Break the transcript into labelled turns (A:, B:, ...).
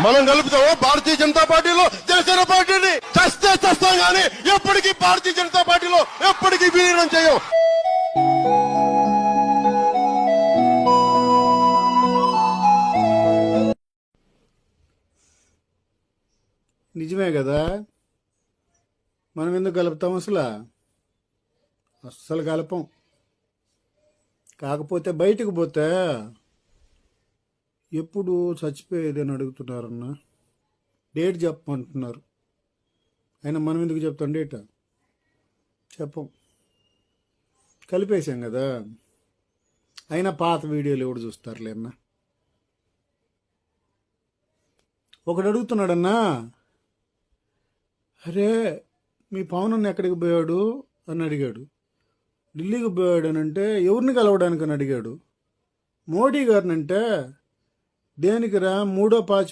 A: మనం కలుపుతామో భారతీయ జనతా పార్టీలో జనసేన పార్టీని చస్తే చస్తాం గానీ ఎప్పటికీ భారతీయ జనతా పార్టీలో ఎప్పటికీ విలీనం చేయం.
B: నిజమే కదా, మనం ఎందుకు కలుపుతాం? అస్సలు కలపం. కాకపోతే బయటకు పోతే ఎప్పుడు చచ్చిపోయేది అని అడుగుతున్నారన్న, డేట్ చెప్పమంటున్నారు. అయినా మనం ఎందుకు చెప్తాం డేట్? చెప్పం, కలిపేశాం కదా. అయినా పాత వీడియోలు ఎవడు చూస్తారులే అన్న. ఒకడు అడుగుతున్నాడన్నా, అరే మీ పవన్ అన్న ఎక్కడికి పోయాడు అని అడిగాడు. ఢిల్లీకి పోయాడు అని అంటే ఎవరిని కలవడానికి అని అడిగాడు. మోడీ గారిని అంటే దేనికిరా, 3వ